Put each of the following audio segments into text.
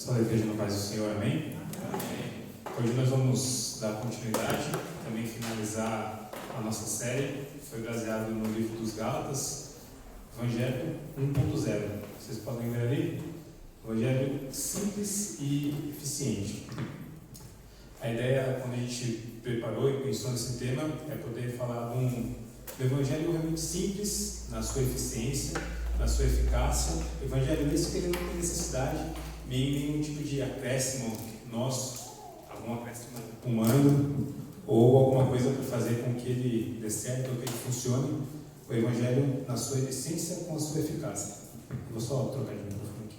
Só a igreja no paz do Senhor, amém? Amém. Hoje nós vamos dar continuidade, também finalizar a nossa série, que foi baseado no livro dos Gálatas, Evangelho 1.0. Vocês podem ver ali? Evangelho simples e eficiente. A ideia, quando a gente preparou e pensou nesse tema, é poder falar do Evangelho realmente simples, na sua eficiência, na sua eficácia. O Evangelho esse que ele não tem necessidade nem nenhum tipo de acréscimo nosso, algum acréscimo humano, ou alguma coisa para fazer com que ele dê certo ou que ele funcione. O Evangelho na sua essência com a sua eficácia. Eu vou só trocar de microfone aqui.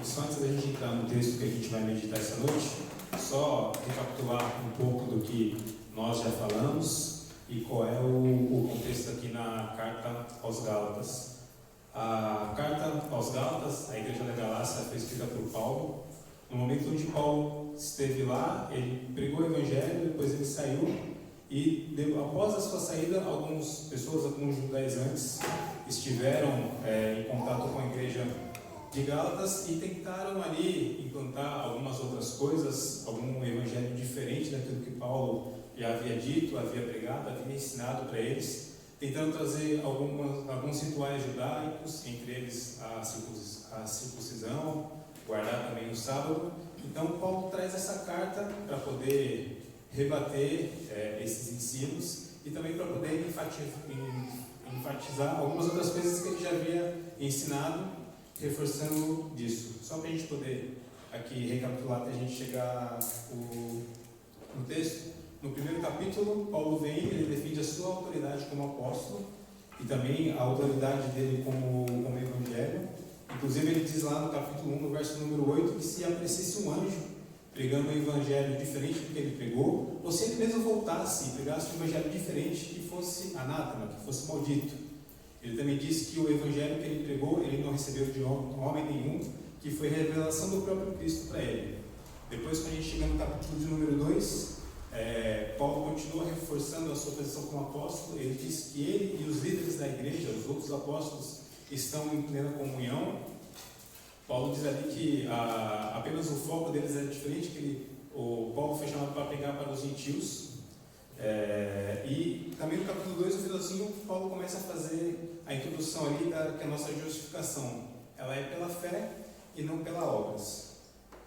Só antes da gente entrar no texto que a gente vai meditar essa noite, só recapitular um pouco do que nós já falamos e qual é o contexto aqui na carta aos Gálatas. A carta aos Gálatas, a igreja da Galácia, foi escrita por Paulo. No momento onde Paulo esteve lá, ele pregou o evangelho, depois ele saiu e após a sua saída, algumas pessoas, alguns judaizantes estiveram em contato com a igreja de Gálatas e tentaram ali implantar algumas outras coisas, algum evangelho diferente daquilo que Paulo já havia dito, havia pregado, havia ensinado para eles, tentando trazer alguns rituais judaicos, entre eles a circuncisão, guardar também o sábado. Então Paulo traz essa carta para poder rebater esses ensinos e também para poder enfatizar algumas outras coisas que ele já havia ensinado, reforçando disso. Só para a gente poder aqui recapitular até a gente chegar no texto. No primeiro capítulo, Paulo vem, ele defende a sua autoridade como apóstolo e também a autoridade dele como evangelho. Inclusive ele diz lá no capítulo 1, no verso número 8, que se aparecesse um anjo pregando um evangelho diferente do que ele pregou, ou se ele mesmo voltasse e pregasse um evangelho diferente que fosse anátema, que fosse maldito. Ele também disse que o evangelho que ele pregou, ele não recebeu de homem nenhum, que foi revelação do próprio Cristo para ele. Depois, quando a gente chega no capítulo de número 2, Paulo continua reforçando a sua posição como apóstolo. Ele diz que ele e os líderes da igreja, os outros apóstolos, estão em plena comunhão. Paulo diz ali que apenas o foco deles é diferente, que o Paulo foi chamado para pregar para os gentios. E também no capítulo 2, no finalzinho, Paulo começa a fazer a introdução ali que a nossa justificação ela é pela fé e não pelas obras.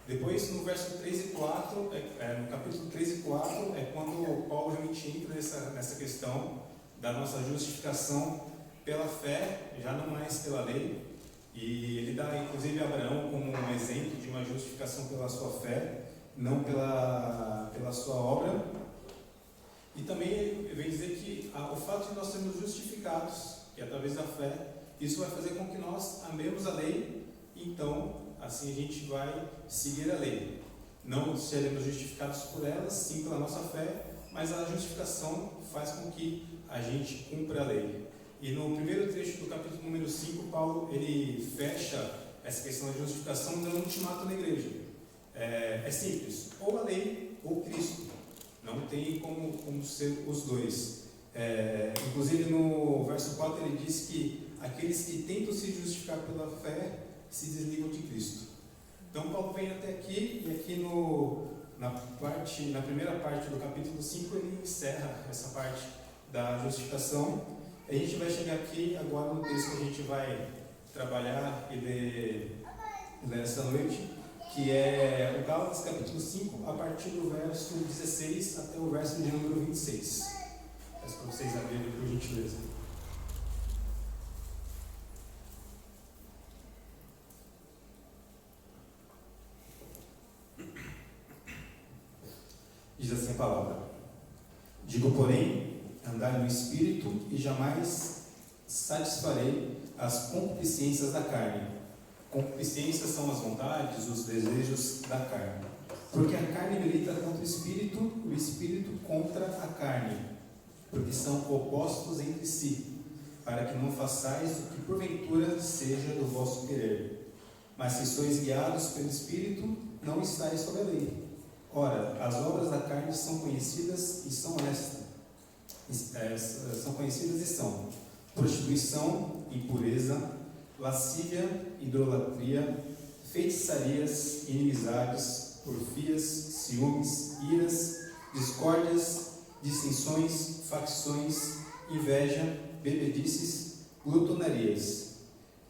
Depois, no verso 3 e 4, no capítulo 3 e 4, é quando Paulo realmente entra nessa questão da nossa justificação pela fé, já não mais pela lei. E ele dá, inclusive, Abraão como um exemplo de uma justificação pela sua fé, não pela sua obra. E também ele vem dizer que o fato de nós sermos justificados, que é através da fé, isso vai fazer com que nós amemos a lei, então assim a gente vai seguir a lei. Não seremos justificados por ela, sim pela nossa fé, mas a justificação faz com que a gente cumpra a lei. E no primeiro trecho do capítulo número 5, Paulo ele fecha essa questão da justificação dando um ultimato na igreja. É simples, ou a lei ou Cristo. Não tem como ser os dois. Inclusive no verso 4 ele diz que aqueles que tentam se justificar pela fé se desligam de Cristo. Então Paulo vem até aqui e aqui na primeira parte do capítulo 5 ele encerra essa parte da justificação. A gente vai chegar aqui agora no texto que a gente vai trabalhar e ler essa noite, que é o Gálatas capítulo 5, a partir do verso 16 até o verso de número 26. Peço para vocês abrirem por gentileza. Diz assim a palavra: digo, porém, andai no Espírito e jamais satisfarei as concupiscências da carne. Concupiscências são as vontades, os desejos da carne. Porque a carne milita contra o Espírito contra a carne, porque são opostos entre si, para que não façais o que porventura seja do vosso querer. Mas se sois guiados pelo Espírito, não estáis sob a lei. Ora, as obras da carne são conhecidas e são estas. São conhecidas e são prostituição, impureza, lascívia, idolatria, feitiçarias, inimizades, porfias, ciúmes, iras, discórdias, dissensões, facções, inveja, bebedices, glutonarias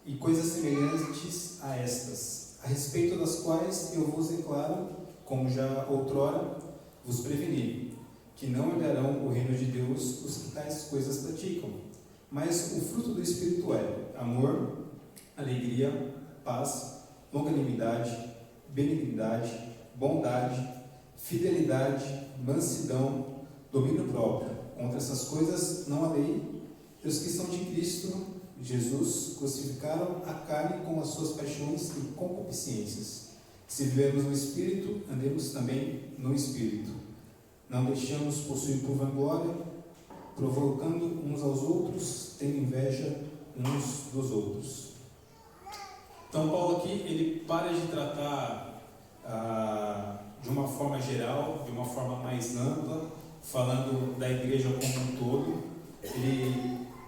e coisas semelhantes a estas, a respeito das quais eu vos declaro, como já outrora vos preveni, que não herdarão o reino de Deus os que tais coisas praticam. Mas o fruto do Espírito é amor, alegria, paz, longanimidade, benignidade, bondade, fidelidade, mansidão, domínio próprio. Contra essas coisas não há lei. E os que são de Cristo Jesus crucificaram a carne com as suas paixões e concupiscências. Se vivemos no Espírito, andemos também no Espírito. Não deixamos possuir por vanglória, provocando uns aos outros, tendo inveja uns dos outros. Então Paulo aqui, ele para de tratar de uma forma geral, de uma forma mais ampla, falando da igreja como um todo.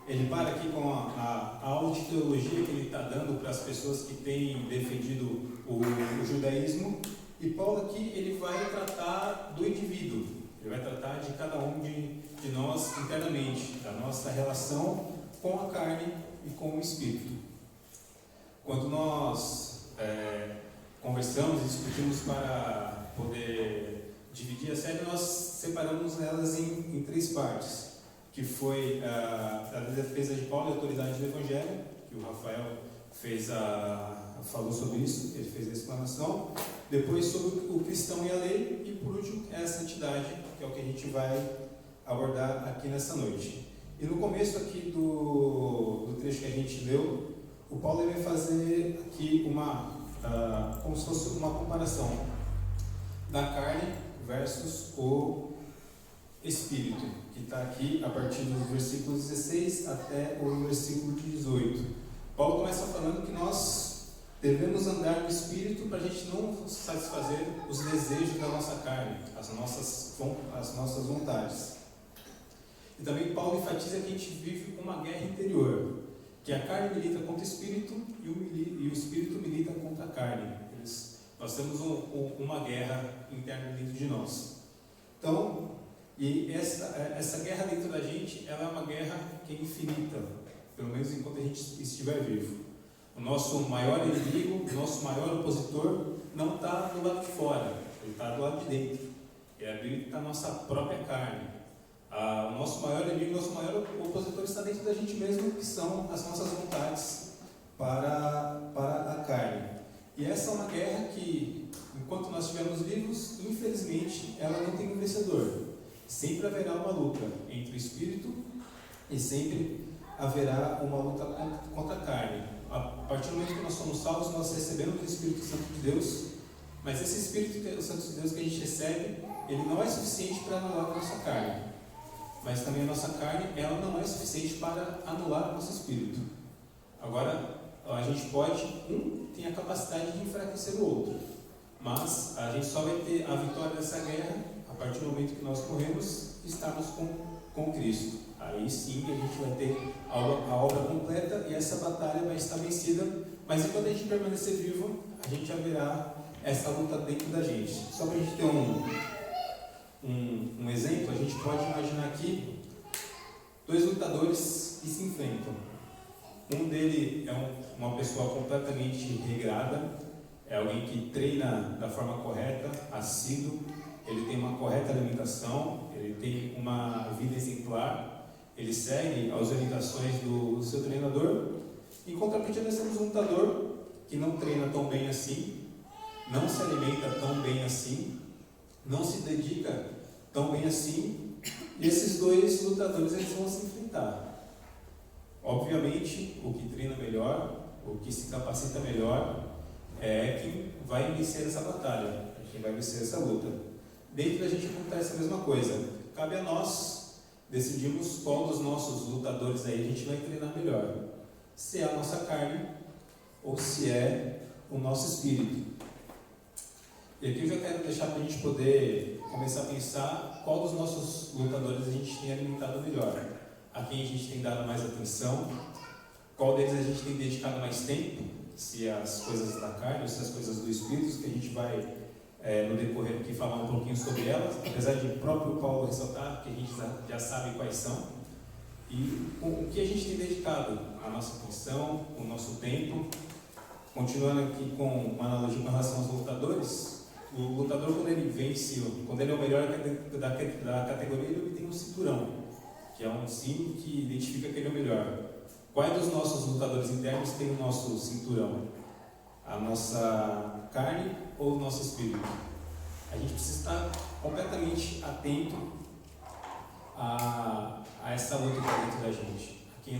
Ele para aqui com a aula de teologia que ele está dando para as pessoas que têm defendido o judaísmo. E Paulo aqui, ele vai tratar do indivíduo, ele vai tratar de cada um de nós internamente, da nossa relação com a carne e com o Espírito. Quando nós conversamos e discutimos para poder dividir a série, nós separamos elas em três partes, que foi a defesa de Paulo e a autoridade do Evangelho, que o Rafael falou sobre isso, ele fez a explanação. Depois sobre o cristão e a lei, e por último a santidade, que é o que a gente vai abordar aqui nessa noite. E no começo aqui do trecho que a gente leu, o Paulo vai fazer aqui como se fosse uma comparação da carne versus o Espírito, que está aqui a partir dos versículos 16 até o versículo 18. Paulo começa falando que nós devemos andar no Espírito para a gente não satisfazer os desejos da nossa carne, as nossas vontades. E também Paulo enfatiza que a gente vive uma guerra interior, que a carne milita contra o Espírito e o Espírito milita contra a carne. Nós temos uma guerra interna dentro de nós. Então, e essa guerra dentro da gente, ela é uma guerra que é infinita, pelo menos enquanto a gente estiver vivo. O nosso maior inimigo, o nosso maior opositor, não está do lado de fora, ele está do lado de dentro. Ele está na nossa própria carne. O nosso maior inimigo, o nosso maior opositor está dentro da gente mesmo, que são as nossas vontades para a carne. E essa é uma guerra que, enquanto nós estivermos vivos, infelizmente, ela não tem um vencedor. Sempre haverá uma luta entre o Espírito e sempre haverá uma luta contra a carne. A partir do momento que nós somos salvos, nós recebemos o Espírito Santo de Deus, mas esse Espírito Santo de Deus que a gente recebe, ele não é suficiente para anular a nossa carne, mas também a nossa carne, ela não é suficiente para anular o nosso Espírito. Agora, a gente pode, tem a capacidade de enfraquecer o outro, mas a gente só vai ter a vitória dessa guerra a partir do momento que nós morremos e estamos com Cristo. Aí sim a gente vai ter a obra completa e essa batalha vai estar vencida, mas enquanto a gente permanecer vivo, a gente haverá essa luta dentro da gente. Só para a gente ter um exemplo, a gente pode imaginar aqui dois lutadores que se enfrentam. Um dele é uma pessoa completamente regrada, é alguém que treina da forma correta, assíduo, ele tem uma correta alimentação, ele tem uma vida exemplar, ele segue as orientações do seu treinador. Em contrapartida, nós temos um lutador que não treina tão bem assim, não se alimenta tão bem assim, não se dedica tão bem assim, e esses dois lutadores eles vão se enfrentar. Obviamente, o que treina melhor, o que se capacita melhor, é quem vai vencer essa batalha, é quem vai vencer essa luta. Dentro da gente acontece a mesma coisa. Cabe a nós decidirmos qual dos nossos lutadores aí a gente vai treinar melhor. Se é a nossa carne ou se é o nosso espírito. E aqui eu já quero deixar para a gente poder começar a pensar qual dos nossos lutadores a gente tem alimentado melhor, a quem a gente tem dado mais atenção, qual deles a gente tem dedicado mais tempo, se as coisas da carne ou se as coisas do Espírito, que a gente vai no decorrer aqui falar um pouquinho sobre elas, apesar de o próprio Paulo ressaltar que a gente já sabe quais são, e o que a gente tem dedicado a nossa atenção, o nosso tempo. Continuando aqui com uma analogia com relação aos lutadores, o lutador, quando ele vence, quando ele é o melhor da categoria, ele tem um cinturão, que é um símbolo que identifica que ele é o melhor. Quais dos nossos lutadores internos tem o nosso cinturão? A nossa carne ou o nosso espírito? A gente precisa estar completamente atento a essa luta que está dentro da gente. Com quem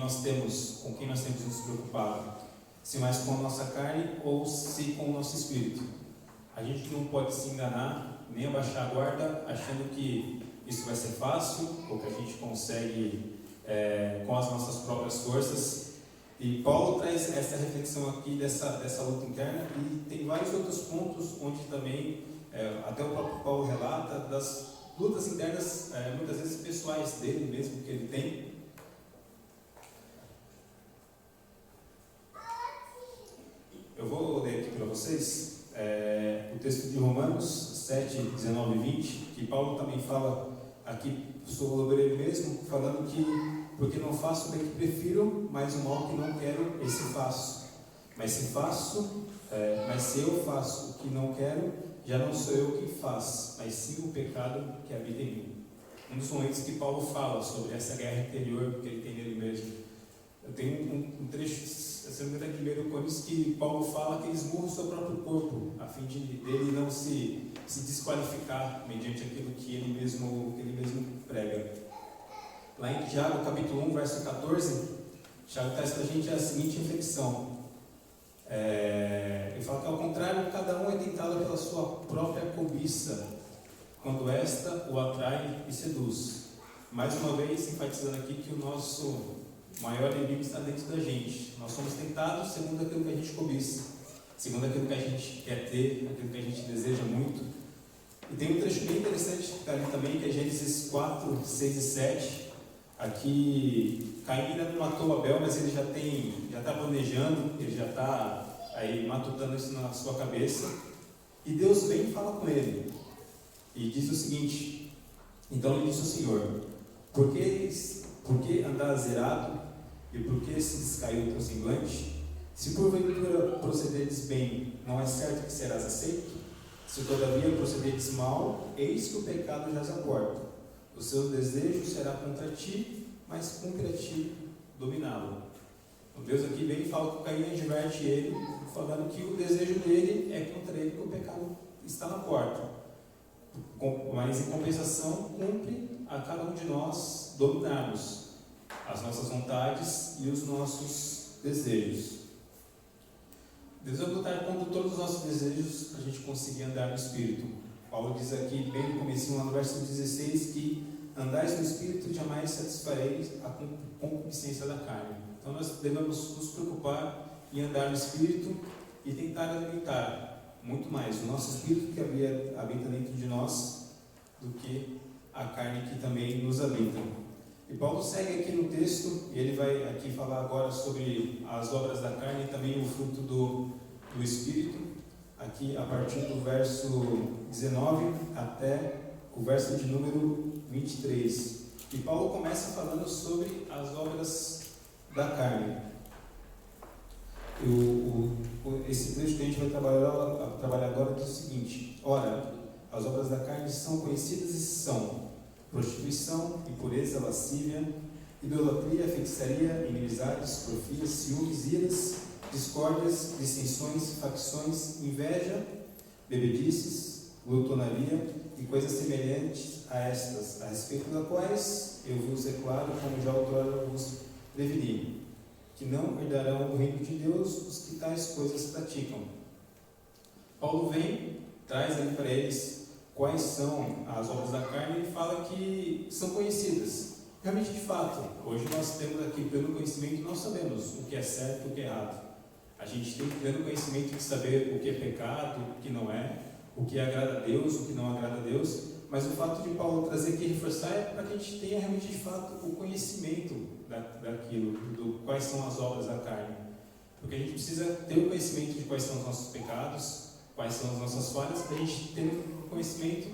nós temos nos preocupado? Se mais com a nossa carne ou se com o nosso espírito? A gente não pode se enganar, nem abaixar a guarda, achando que isso vai ser fácil, ou que a gente consegue com as nossas próprias forças. E Paulo traz essa reflexão aqui dessa luta interna, e tem vários outros pontos onde também, até o próprio Paulo relata, das lutas internas, muitas vezes pessoais dele mesmo, que ele tem. Eu vou ler aqui para vocês o texto de Romanos 7, 19 e 20, que Paulo também fala aqui sobre ele mesmo, falando que porque não faço o bem que prefiro, mas o mal que não quero, esse faço. Mas se eu faço o que não quero, já não sou eu que faço, mas sim o pecado que habita em mim. Um dos momentos que Paulo fala sobre essa guerra interior que ele tem nele mesmo. Eu tenho um trecho, se não me engano, de 1 Coríntios, que Paulo fala que ele esmurra o seu próprio corpo, a fim de dele não se desqualificar mediante aquilo que ele mesmo prega. Lá em Tiago, capítulo 1, verso 14, Tiago traz para a gente a seguinte reflexão. Ele fala que, ao contrário, cada um é tentado pela sua própria cobiça, quando esta o atrai e seduz. Mais uma vez, enfatizando aqui que o nosso maior inimigo está dentro da gente. Nós somos tentados segundo aquilo que a gente cobiça, segundo aquilo que a gente quer ter, aquilo que a gente deseja muito. E tem um trecho bem interessante que está ali também, que é Gênesis 4, 6 e 7. Aqui, Caim ainda não matou Abel, mas ele já está planejando, ele já está aí matutando isso na sua cabeça. E Deus vem e fala com ele. E diz o seguinte: então lhe disse o Senhor, por que andas zerado? E por que se descaiu o teu semblante? Se porventura procederes bem, não é certo que serás aceito? Se todavia procederes mal, eis que o pecado jaz à porta. O seu desejo será contra ti, mas cumpre a ti dominá-lo. Então Deus aqui vem e fala que Caim adverte ele, falando que o desejo dele é contra ele, que o pecado está na porta. Mas em compensação, cumpre a cada um de nós dominarmos as nossas vontades e os nossos desejos. Deus vai lutar contra todos os nossos desejos para a gente conseguir andar no Espírito. Paulo diz aqui, bem no começo, no verso 16, que andais no Espírito, jamais satisfareis a concupiscência da carne. Então nós devemos nos preocupar em andar no Espírito e tentar alimentar muito mais o nosso Espírito que habita dentro de nós do que a carne que também nos habita. E Paulo segue aqui no texto, e ele vai aqui falar agora sobre as obras da carne e também o fruto do Espírito, aqui a partir do verso 19 até o verso de número 23. E Paulo começa falando sobre as obras da carne. Esse trecho que a gente vai trabalhar agora diz o seguinte: ora, as obras da carne são conhecidas e são prostituição, impureza, lascívia, idolatria, feitiçaria, inimizades, porfias, ciúmes, iras, discórdias, dissensões, facções, inveja, bebedices, glutonaria e coisas semelhantes a estas, a respeito das quais eu vos declaro, como já outrora vos preveni, que não herdarão o reino de Deus os que tais coisas praticam. Paulo vem, traz ali para eles quais são as obras da carne e fala que são conhecidas. Realmente, de fato, hoje nós temos aqui pleno conhecimento, nós sabemos o que é certo e o que é errado. A gente tem pleno conhecimento de saber o que é pecado, o que não é. o que agrada a Deus, o que não agrada a Deus, mas o fato de Paulo trazer aqui e reforçar é para que a gente tenha realmente de fato o conhecimento daquilo, quais são as obras da carne. Porque a gente precisa ter o conhecimento de quais são os nossos pecados, quais são as nossas falhas, para a gente ter o conhecimento,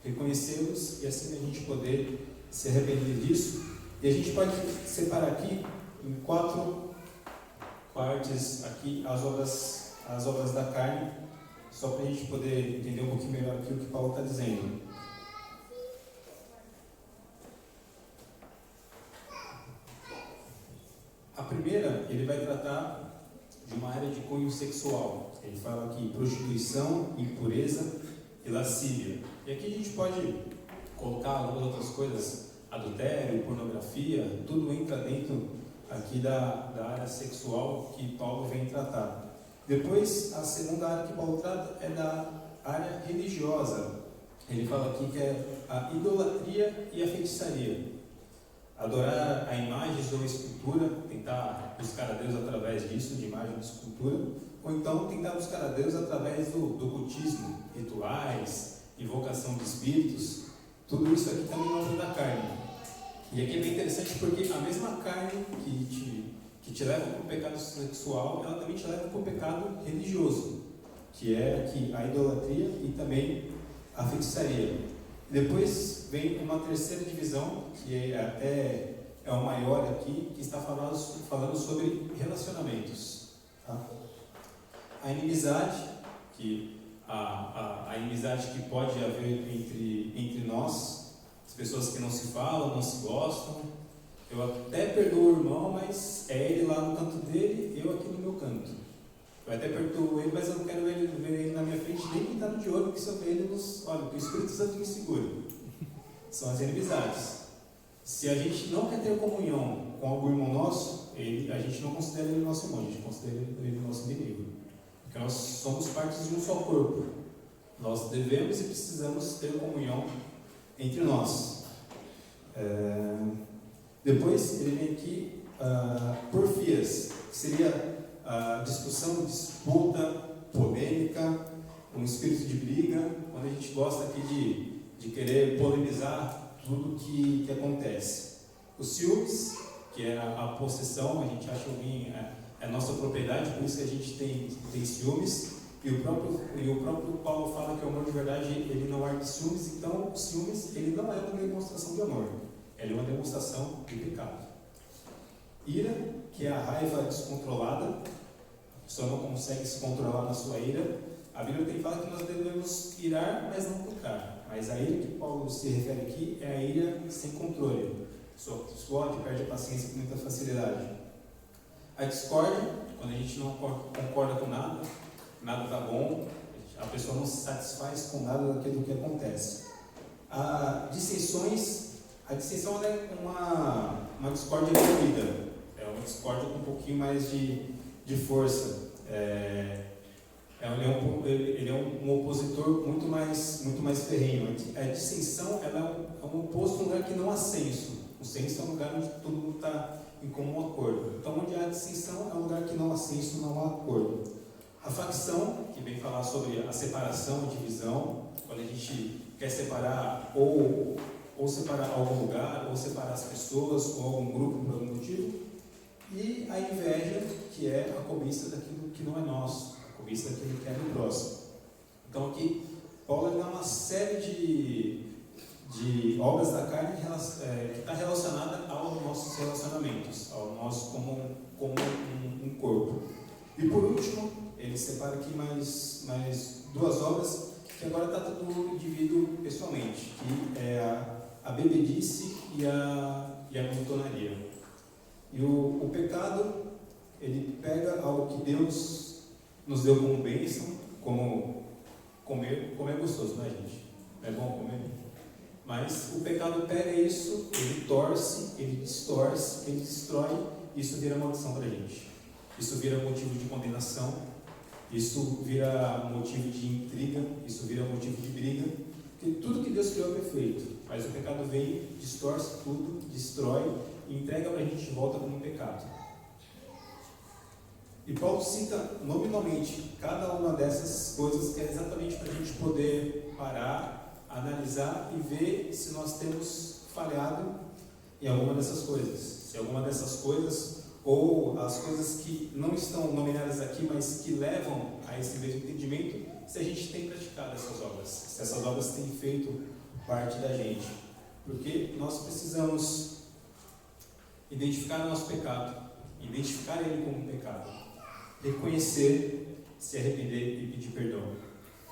reconhecê-los e assim a gente poder se arrepender disso. E a gente pode separar aqui em 4 partes aqui as obras da carne, só para a gente poder entender um pouquinho melhor aqui o que Paulo está dizendo. A primeira, ele vai tratar de uma área de cunho sexual. Ele fala aqui prostituição, impureza e lascívia. E aqui a gente pode colocar algumas outras coisas, adultério, pornografia, tudo entra dentro aqui da área sexual que Paulo vem tratar. Depois, a segunda área que Paulo trata é da área religiosa. Ele fala aqui que é a idolatria e a feitiçaria. Adorar a imagens ou escultura, tentar buscar a Deus através disso, de imagem de escultura, ou então tentar buscar a Deus através do cultismo, rituais, invocação de espíritos. Tudo isso aqui também é obra da carne. E aqui é bem interessante porque a mesma carne que te leva para o pecado sexual, ela também te leva para o pecado religioso, que é aqui a idolatria e também a feitiçaria. Depois vem uma terceira divisão, que até é o maior aqui, que está falando sobre relacionamentos. Tá? A inimizade, que a inimizade que pode haver entre nós, as pessoas que não se falam, não se gostam. Eu até perdoo o irmão, mas é ele lá no canto dele, eu aqui no meu canto. Eu até perdoo ele, mas eu não quero ver ele na minha frente, nem pintado de ouro, porque se eu ver ele, olha, o Espírito Santo me segura. São as inimizades. Se a gente não quer ter comunhão com algum irmão nosso, a gente não considera ele nosso irmão, a gente considera ele nosso inimigo. Porque nós somos partes de um só corpo. Nós devemos e precisamos ter comunhão entre nós. Depois ele vem aqui, porfias, que seria discussão, disputa, polêmica, um espírito de briga, quando a gente gosta aqui de querer polemizar tudo que acontece. Os ciúmes, que é a possessão, a gente acha alguém é nossa propriedade, por isso que a gente tem ciúmes, e o próprio Paulo fala que o amor de verdade ele não arde ciúmes, então o ciúmes ele não é uma demonstração de amor, ele é uma demonstração de pecado. Ira, que é a raiva descontrolada, a pessoa não consegue se controlar na sua ira. A Bíblia tem falado que nós devemos irar, mas não pecar. Mas a ira que Paulo se refere aqui é a ira sem controle. A pessoa explode, perde a paciência com muita facilidade. A discórdia, quando a gente não concorda com nada está bom, a pessoa não se satisfaz com nada daquilo que acontece. A dissensão é uma discórdia fluida, é uma discórdia com um pouquinho mais de força. Ele é um opositor muito mais ferrenho. A dissensão ela é um oposto a um lugar que não há senso. O senso é um lugar onde todo mundo está em comum acordo. Então, onde há dissensão é um lugar que não há senso, não há acordo. A facção, que vem falar sobre a separação, a divisão, quando a gente quer separar ou separar algum lugar, ou separar as pessoas, ou algum grupo por algum motivo. E a inveja, que é a cobiça daquilo que não é nosso, a cobiça daquilo que é do próximo. Então aqui, Paulo dá uma série de obras da carne que está relacionada aos nossos relacionamentos, ao nosso como um corpo. E por último, ele separa aqui mais 2 obras, que agora está todo indivíduo pessoalmente, que é a bebedice e a glutonaria. E o pecado, ele pega algo que Deus nos deu como bênção, como comer é gostoso, não é, gente? É bom comer? Mas o pecado pega isso, ele torce, ele distorce, ele destrói, e isso vira maldição para a gente. Isso vira motivo de condenação, isso vira motivo de intriga, isso vira motivo de briga, porque tudo que Deus criou é perfeito, mas o pecado vem, distorce tudo, destrói e entrega para a gente de volta como um pecado. E Paulo cita nominalmente cada uma dessas coisas, que é exatamente para a gente poder parar, analisar e ver se nós temos falhado em alguma dessas coisas. Se alguma dessas coisas, ou as coisas que não estão nominadas aqui, mas que levam a esse mesmo entendimento, se a gente tem praticado essas obras, se essas obras têm feito parte da gente. Porque nós precisamos identificar o nosso pecado, identificar ele como um pecado, reconhecer, se arrepender e pedir perdão.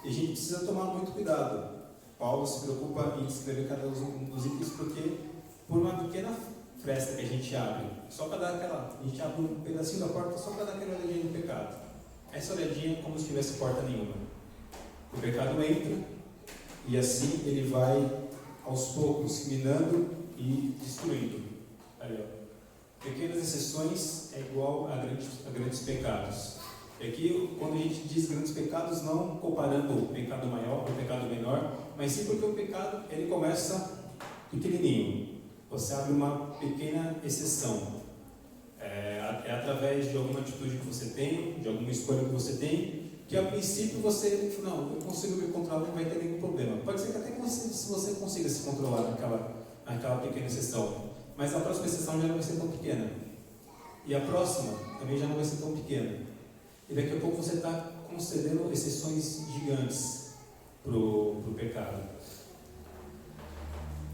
E a gente precisa tomar muito cuidado. Paulo se preocupa em escrever cada um dos itens, porque por uma pequena fresta que a gente abre, só para dar aquela, a gente abre um pedacinho da porta só para dar aquela olhadinha no pecado. Essa olhadinha é como se tivesse porta nenhuma. O pecado entra e assim ele vai aos poucos minando e destruindo. Ali, ó. Pequenas exceções é igual a grandes pecados. E aqui, quando a gente diz grandes pecados, não comparando o pecado maior com o pecado menor, mas sim porque o pecado ele começa pequenininho. Você abre uma pequena exceção. É através de alguma atitude que você tem, de alguma escolha que você tem, que a princípio você, não, eu consigo me controlar, não vai ter nenhum problema. Pode ser que até se você consiga se controlar naquela pequena exceção, mas a próxima exceção já não vai ser tão pequena. E a próxima também já não vai ser tão pequena. E daqui a pouco você está concedendo exceções gigantes para o pecado.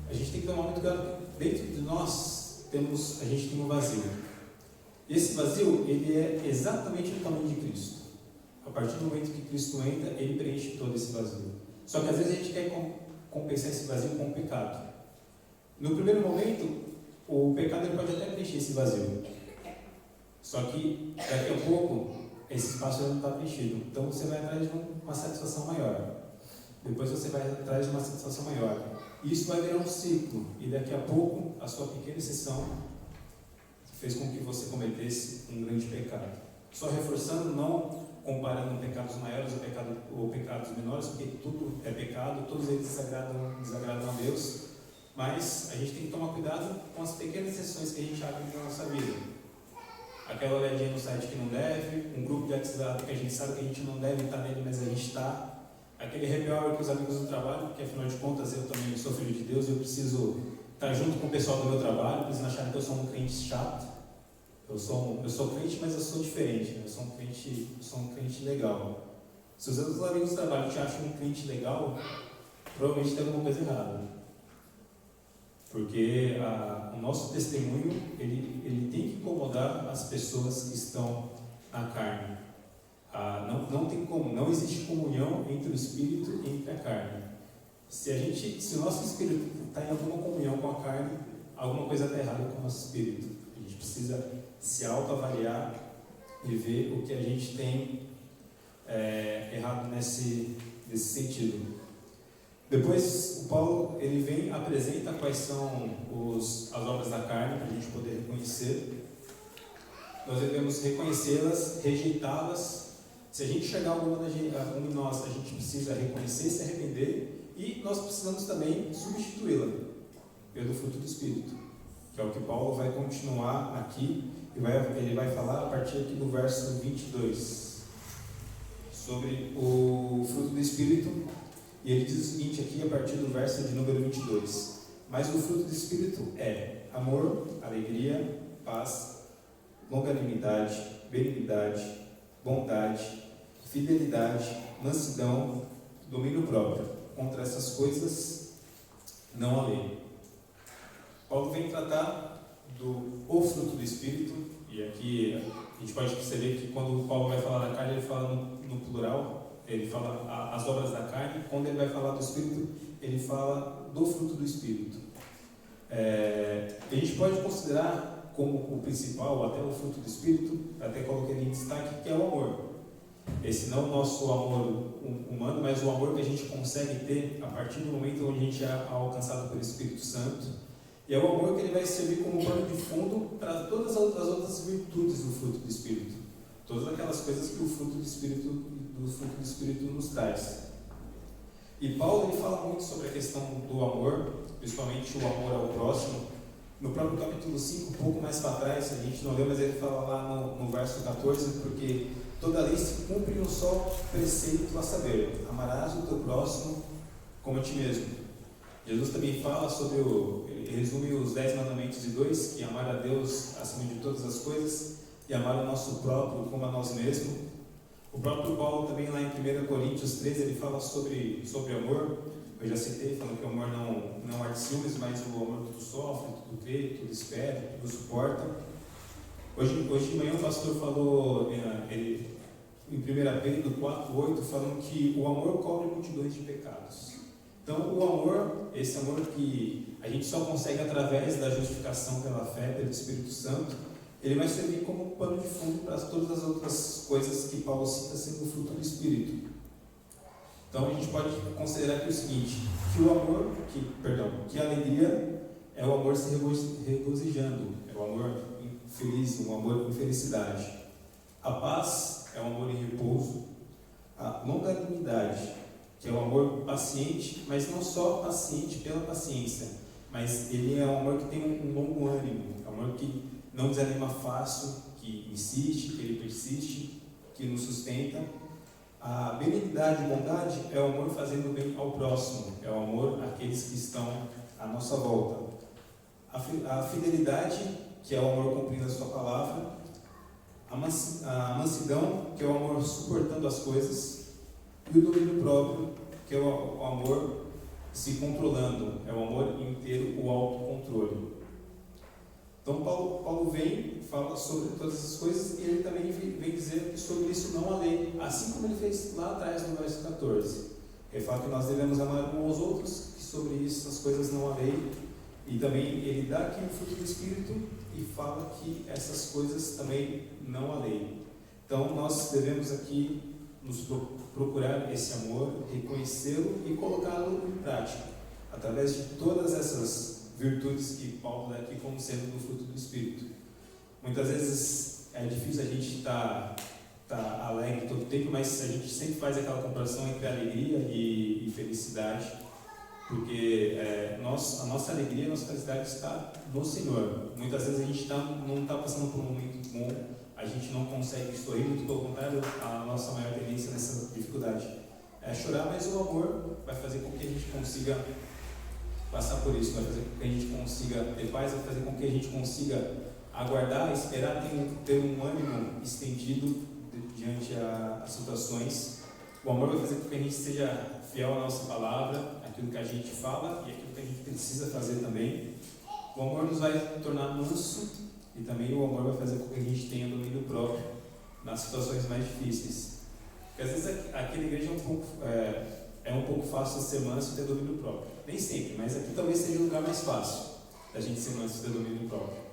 A gente tem que tomar muito cuidado. Dentro de nós, a gente tem um vazio. E esse vazio, ele é exatamente do tamanho de Cristo. A partir do momento que Cristo entra, ele preenche todo esse vazio. Só que às vezes a gente quer compensar esse vazio com o pecado. No primeiro momento, o pecado ele pode até preencher esse vazio. Só que daqui a pouco, esse espaço já não está preenchido. Então você vai atrás de uma satisfação maior. Depois você vai atrás de uma satisfação maior. Isso vai virar um ciclo. E daqui a pouco, a sua pequena exceção fez com que você cometesse um grande pecado. Só reforçando, não comparando pecados maiores ou pecados menores, porque tudo é pecado, todos eles desagradam a Deus, mas a gente tem que tomar cuidado com as pequenas exceções que a gente abre na nossa vida. Aquela olhadinha no site que não deve, um grupo de WhatsApp que a gente sabe que a gente não deve estar nele, mas a gente está, aquele happy hour com os amigos do trabalho, porque afinal de contas eu também sou filho de Deus, eu preciso estar junto com o pessoal do meu trabalho, eles não acharem que eu sou um crente chato. Eu sou crente, mas eu sou diferente, né? Eu sou um crente legal. Se os seus amigos do trabalho te acham um crente legal, provavelmente tem alguma coisa errada. Porque o nosso testemunho, ele tem que incomodar as pessoas que estão na carne. Não tem como, não existe comunhão entre o Espírito e entre a carne. Se o nosso Espírito está em alguma comunhão com a carne, alguma coisa está errada com o nosso Espírito. A gente precisa se autoavaliar e ver o que a gente tem errado nesse sentido. Depois o Paulo ele vem apresenta quais são as obras da carne para a gente poder reconhecer. Nós devemos reconhecê-las, rejeitá-las. Se a gente chegar a alguma em nós, a gente precisa reconhecer, se arrepender, e nós precisamos também substituí-la pelo fruto do Espírito, que é o que Paulo vai continuar aqui. Ele vai falar a partir aqui do verso 22 sobre o fruto do Espírito, e ele diz o seguinte aqui a partir do verso de número 22: mas o fruto do Espírito é amor, alegria, paz, longanimidade, benignidade, bondade, fidelidade, mansidão, domínio próprio. Contra essas coisas não há lei. Paulo vem tratar o fruto do Espírito, e aqui a gente pode perceber que quando Paulo vai falar da carne, ele fala no plural, ele fala as obras da carne. Quando ele vai falar do Espírito, ele fala do fruto do Espírito. A gente pode considerar como o principal, até o fruto do Espírito, até coloquei em destaque, que é o amor. Esse não é o nosso amor humano, mas o amor que a gente consegue ter a partir do momento onde a gente é alcançado pelo Espírito Santo. E é o amor que ele vai servir como pano de fundo para todas as outras virtudes do fruto do Espírito. Todas aquelas coisas que o fruto do Espírito nos traz. E Paulo ele fala muito sobre a questão do amor, principalmente o amor ao próximo, No próprio capítulo 5, um pouco mais para trás, a gente não leu, mas ele fala lá no verso 14, porque toda lei se cumpre em um só preceito, a saber, amarás o teu próximo como a ti mesmo. Jesus também fala sobre ele resume os 10 mandamentos em 2, que é amar a Deus acima de todas as coisas e amar o nosso próprio como a nós mesmos. O próprio Paulo também lá em 1 Coríntios 13, ele fala sobre amor. Eu já citei, falando que o amor não há de ciúmes, mas o amor tudo sofre, tudo crê, tudo espera, tudo suporta. Hoje de manhã o pastor falou em 1 Pedro 4:8, falando que o amor cobre multidões de pecados. Então o amor, esse amor que a gente só consegue através da justificação pela fé, pelo Espírito Santo, ele vai servir como pano de fundo para todas as outras coisas que Paulo cita sendo o fruto do Espírito. Então a gente pode considerar aqui o seguinte, que a alegria é o amor se regozijando, é o amor feliz, um amor com felicidade. A paz é o amor em repouso. A longanimidade, que é o amor paciente, mas não só paciente pela paciência, mas ele é um amor que tem um longo ânimo, é um amor que não desanima fácil, que insiste, que ele persiste, que nos sustenta. A benignidade e bondade é o amor fazendo bem ao próximo, é o amor àqueles que estão à nossa volta. A fidelidade, que é o amor cumprindo a sua palavra. A mansidão, que é o amor suportando as coisas. E o domínio próprio, que é o amor se controlando, é o amor inteiro, o autocontrole. Então Paulo fala sobre todas essas coisas e ele também vem dizer que sobre isso não há lei, assim como ele fez lá atrás no verso 14. Ele fala que nós devemos amar uns aos outros, que sobre isso as coisas não há lei, e também ele dá aqui o fruto do Espírito e fala que essas coisas também não há lei. Então nós devemos aqui nos procurar esse amor, reconhecê-lo e colocá-lo em prática, através de todas essas virtudes que Paulo dá aqui como sendo do fruto do Espírito. Muitas vezes é difícil a gente estar alegre todo o tempo, mas a gente sempre faz aquela comparação entre alegria e felicidade, porque a nossa alegria, a nossa felicidade está no Senhor. Muitas vezes a gente não está passando por um momento bom, a gente não consegue sorrir, muito pelo contrário, a nossa maior tendência nessa dificuldade é chorar, mas o amor vai fazer com que a gente consiga passar por isso, vai fazer com que a gente consiga ter paz, vai fazer com que a gente consiga aguardar, esperar, ter um ânimo estendido diante as situações. O amor vai fazer com que a gente seja fiel à nossa palavra, aquilo que a gente fala e aquilo que a gente precisa fazer também. O amor nos vai tornar manso e também o amor vai fazer com que a gente tenha domínio próprio nas situações mais difíceis. Porque às vezes aqui na igreja é um pouco fácil ser manso e ter domínio próprio. Nem sempre, mas aqui talvez seja o lugar mais fácil da gente ser manso e ter domínio próprio.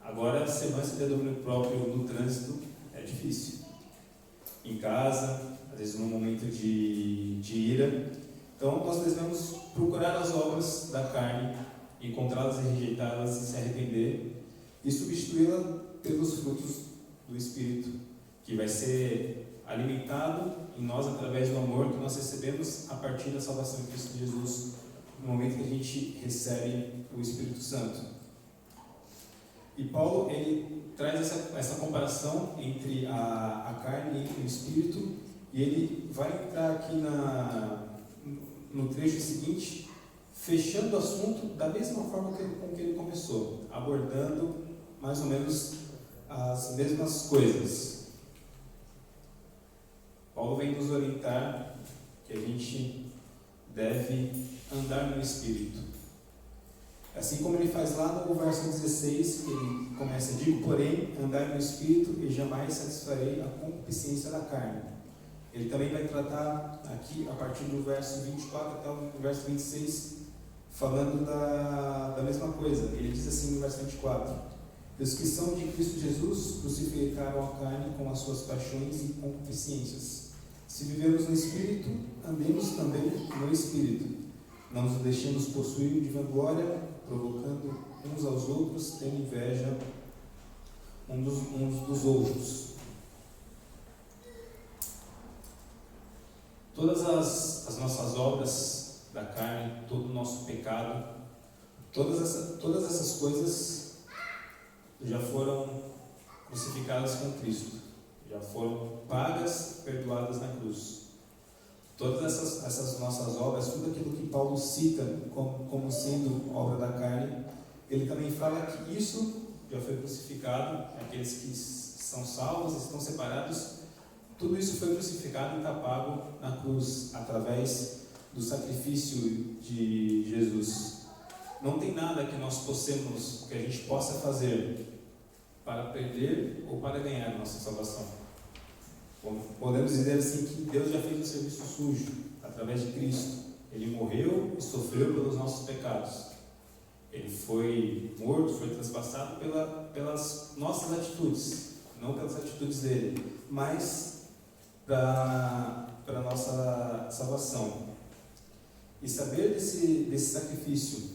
Agora, ser manso e ter domínio próprio no trânsito é difícil. Em casa, às vezes num momento de ira. Então, nós devemos procurar as obras da carne, encontrá-las e rejeitá-las e se arrepender e substituí-las pelos frutos do Espírito, que vai ser alimentado em nós através do amor que nós recebemos a partir da salvação em Cristo Jesus, no momento que a gente recebe o Espírito Santo. E Paulo, ele traz essa comparação entre a carne e o Espírito, e ele vai entrar aqui no trecho seguinte, fechando o assunto da mesma forma com que ele começou, abordando mais ou menos as mesmas coisas. Paulo vem nos orientar que a gente deve andar no Espírito. Assim como ele faz lá no verso 16, que ele começa, digo, porém, andar no Espírito e jamais satisfarei a concupiscência da carne. Ele também vai tratar aqui, a partir do verso 24 até o verso 26, falando da mesma coisa. Ele diz assim no verso 24, os que são de Cristo Jesus crucificaram a carne com as suas paixões e concupiscências. Se vivemos no Espírito, andemos também no Espírito. Não nos deixemos possuir de vanglória, provocando uns aos outros, tendo inveja uns dos outros. Todas as nossas obras da carne, todo o nosso pecado, todas essas coisas já foram crucificadas com Cristo, já foram pagas, perdoadas na cruz. Todas essas nossas obras, tudo aquilo que Paulo cita como sendo obra da carne, ele também fala que isso já foi crucificado. Aqueles que são salvos, estão separados, tudo isso foi crucificado e está pago na cruz, através do sacrifício de Jesus. Não tem nada que nós possamos, que a gente possa fazer para perder ou para ganhar a nossa salvação. Podemos dizer assim que Deus já fez o serviço sujo através de Cristo. Ele morreu e sofreu pelos nossos pecados. Ele foi morto, foi transpassado pelas nossas atitudes, não pelas atitudes dele, mas para a nossa salvação. E saber desse sacrifício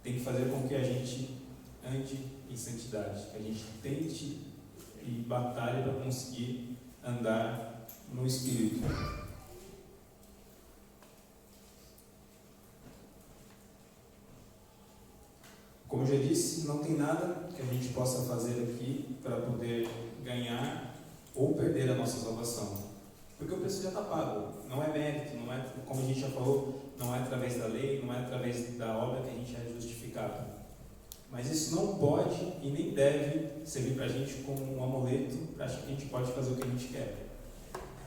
tem que fazer com que a gente ande em santidade, que a gente tente e batalhe para conseguir andar no Espírito. Como eu já disse, não tem nada que a gente possa fazer aqui para poder ganhar ou perder a nossa salvação, porque o preço já está pago. Não é mérito, não é, como a gente já falou, não é através da lei, não é através da obra que a gente é justificado. Mas isso não pode e nem deve servir para a gente como um amuleto para achar que a gente pode fazer o que a gente quer.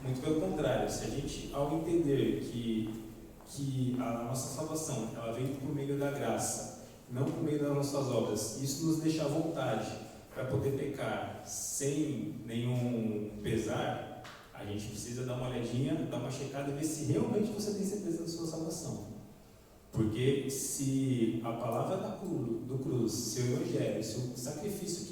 Muito pelo contrário, se a gente, ao entender que a nossa salvação ela vem por meio da graça, não por meio das nossas obras, isso nos deixa à vontade para poder pecar sem nenhum pesar, a gente precisa dar uma olhadinha, dar uma checada e ver se realmente você tem certeza da sua salvação. Porque se a palavra do cruz, se o evangelho, se o sacrifício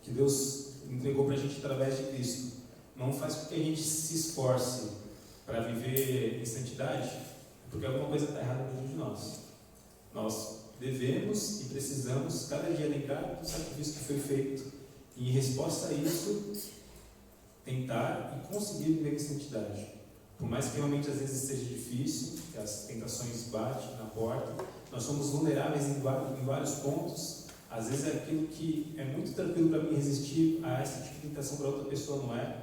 que Deus entregou para a gente através de Cristo, não faz com que a gente se esforce para viver em santidade, porque alguma coisa está errada dentro de nós. Nós devemos e precisamos cada dia lembrar do sacrifício que foi feito e, em resposta a isso, tentar e conseguir viver em santidade. Por mais que realmente às vezes seja difícil, que as tentações batem na porta, nós somos vulneráveis em vários pontos. Às vezes é aquilo que é muito tranquilo para mim resistir a essa tipo de tentação, para outra pessoa não é.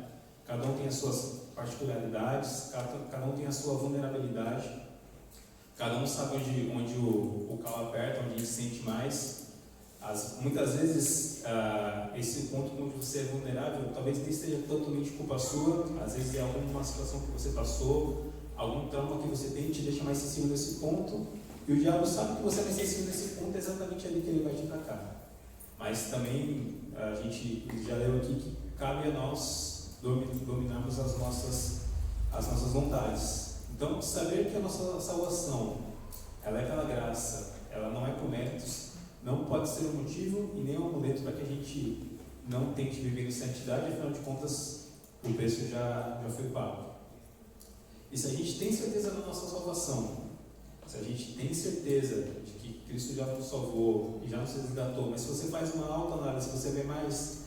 Cada um tem as suas particularidades, cada um tem a sua vulnerabilidade, cada um sabe onde o calo aperta, onde ele sente mais. Muitas vezes esse ponto onde você é vulnerável talvez nem seja totalmente culpa sua, às vezes é alguma situação que você passou, algum trauma que você tem te deixa mais sensível nesse ponto, e o diabo sabe que você é mais sensível nesse ponto, é exatamente ali que ele vai te atacar. Mas também a gente já leu aqui que cabe a nós dominarmos as nossas vontades. Então, saber que a nossa salvação ela é pela graça, ela não é por méritos, não pode ser um motivo e nem um amuleto para que a gente não tente viver em santidade. Afinal de contas, o preço já foi pago. E se a gente tem certeza da nossa salvação, se a gente tem certeza de que Cristo já nos salvou e já nos resgatou, mas se você faz uma autoanálise, você vê mais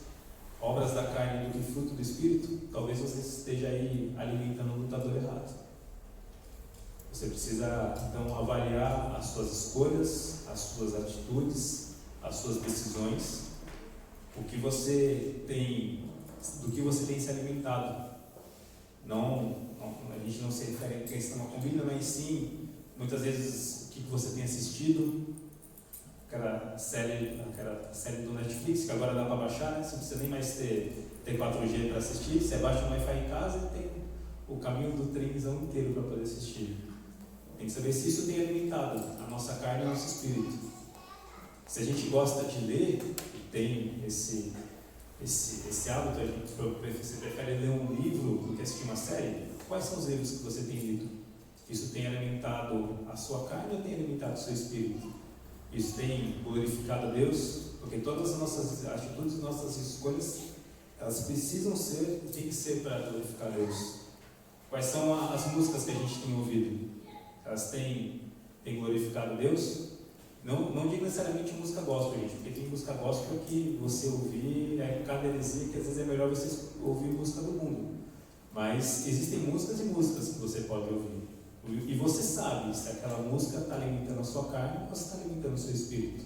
obras da carne do que fruto do Espírito, talvez você esteja aí alimentando o lutador errado. Você precisa então avaliar as suas escolhas, as suas atitudes, as suas decisões, do que você tem se alimentado. A gente não se refere a questão da comida, mas sim, muitas vezes, o que você tem assistido, aquela série do Netflix, que agora dá para baixar, né? Você não precisa nem mais ter 4G para assistir, você baixa um Wi-Fi em casa e tem o caminho do trenzão inteiro para poder assistir. Tem que saber se isso tem alimentado a nossa carne e o nosso espírito. Se a gente gosta de ler e tem esse hábito, você prefere ler um livro do que assistir uma série, quais são os livros que você tem lido? Isso tem alimentado a sua carne ou tem alimentado o seu espírito? Isso tem glorificado a Deus? Porque todas as nossas atitudes, nossas escolhas, elas precisam ser, tem que ser para glorificar a Deus. Quais são as músicas que a gente tem ouvido? Elas têm glorificado a Deus? Não digo necessariamente música gospel, gente, porque tem música gospel que você ouvir é cada heresia, que às vezes é melhor você ouvir música do mundo. Mas existem músicas e músicas que você pode ouvir. E você sabe se aquela música está alimentando a sua carne ou se está alimentando o seu espírito.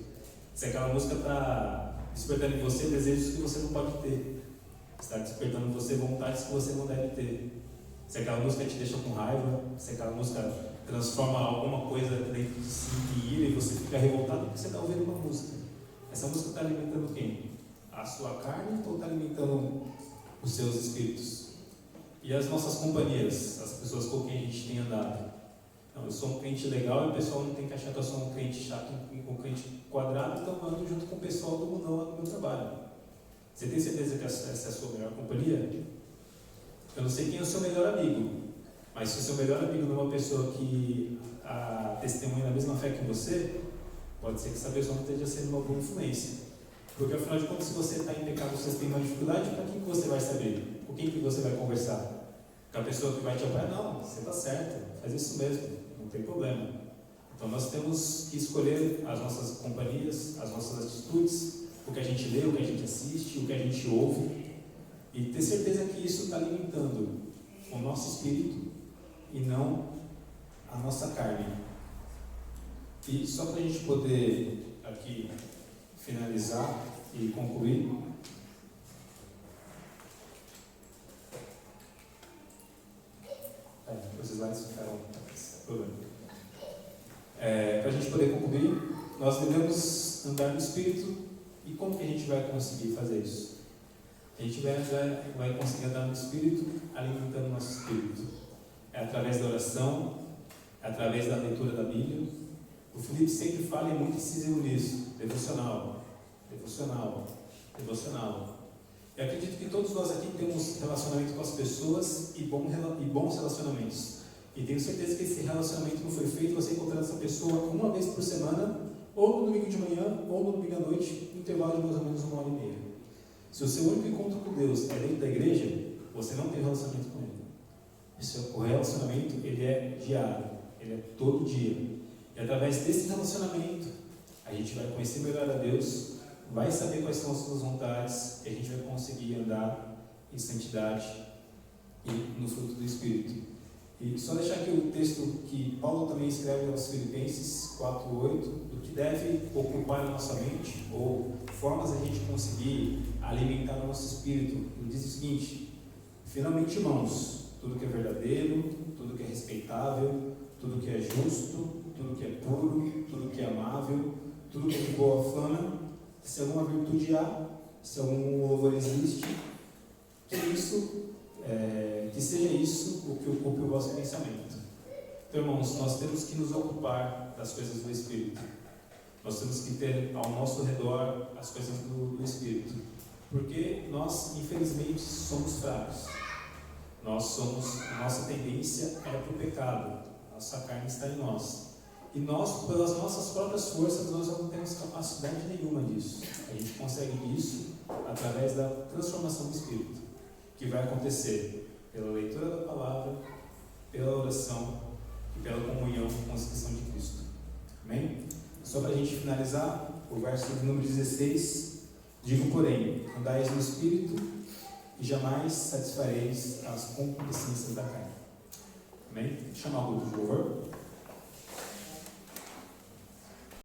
Se aquela música está despertando em você desejos que você não pode ter. Está despertando em você vontades que você não deve ter. Se aquela música te deixa com raiva, se aquela música transforma alguma coisa dentro de si em ira e você fica revoltado porque você está ouvindo uma música. Essa música está alimentando quem? A sua carne ou está alimentando os seus espíritos? E as nossas companhias, as pessoas com quem a gente tem andado. Não, eu sou um crente legal e o pessoal não tem que achar que eu sou um crente chato, um crente quadrado, então eu ando junto com o pessoal do mundão lá no meu trabalho. Você tem certeza que essa é a sua melhor companhia? Eu não sei quem é o seu melhor amigo, mas se o seu melhor amigo não é uma pessoa que testemunha da mesma fé que você, pode ser que essa pessoa não esteja sendo uma boa influência. Porque afinal de contas, se você está em pecado, você tem uma dificuldade, para quem que você vai saber? Com quem que você vai conversar? Com a pessoa que vai te apoiar? Não, você está certo, faz isso mesmo, não tem problema. Então nós temos que escolher as nossas companhias, as nossas atitudes, o que a gente lê, o que a gente assiste, o que a gente ouve, e ter certeza que isso está alimentando o nosso espírito e não a nossa carne. E só para a gente poder aqui finalizar e concluir, os slides ficaram problema. Para a gente poder concluir, nós devemos andar no Espírito. E como que a gente vai conseguir fazer isso? A gente vai conseguir andar no Espírito, alimentando o nosso Espírito. É através da oração, é através da leitura da Bíblia. O Felipe sempre fala e muito incisivo nisso. Devocional, devocional, devocional. Eu acredito que todos nós aqui temos relacionamento com as pessoas e bons relacionamentos. E tenho certeza que esse relacionamento não foi feito você encontrando essa pessoa uma vez por semana, ou no domingo de manhã, ou no domingo à noite, no intervalo de mais ou menos 1h30. Se o seu único encontro com Deus é dentro da igreja, você não tem relacionamento com Ele. O relacionamento, ele é diário, ele é todo dia. E através desse relacionamento, a gente vai conhecer melhor a Deus, vai saber quais são as suas vontades, e a gente vai conseguir andar em santidade e no fruto do Espírito. E só deixar aqui o texto que Paulo também escreve aos Filipenses 4:8, do que deve ocupar a nossa mente, ou formas a gente conseguir alimentar o nosso espírito. Ele diz o seguinte: finalmente, irmãos, tudo que é verdadeiro, tudo que é respeitável, tudo que é justo, tudo que é puro, tudo que é amável, tudo que é de boa fama, se alguma virtude há, se algum louvor existe, que seja isso o que ocupe o vosso pensamento. Então, irmãos, nós temos que nos ocupar das coisas do Espírito. Nós temos que ter ao nosso redor as coisas do Espírito. Porque nós, infelizmente, somos fracos. Nossa tendência é para o pecado. Nossa carne está em nós. E nós, pelas nossas próprias forças, nós não temos capacidade nenhuma disso. A gente consegue isso através da transformação do Espírito, que vai acontecer pela leitura da palavra, pela oração e pela comunhão com a instituição de Cristo. Amém? Só para a gente finalizar, o verso de número 16, digo, porém, andais no Espírito e jamais satisfareis as concupiscências da carne. Amém? Vou chamar o grupo de louvor.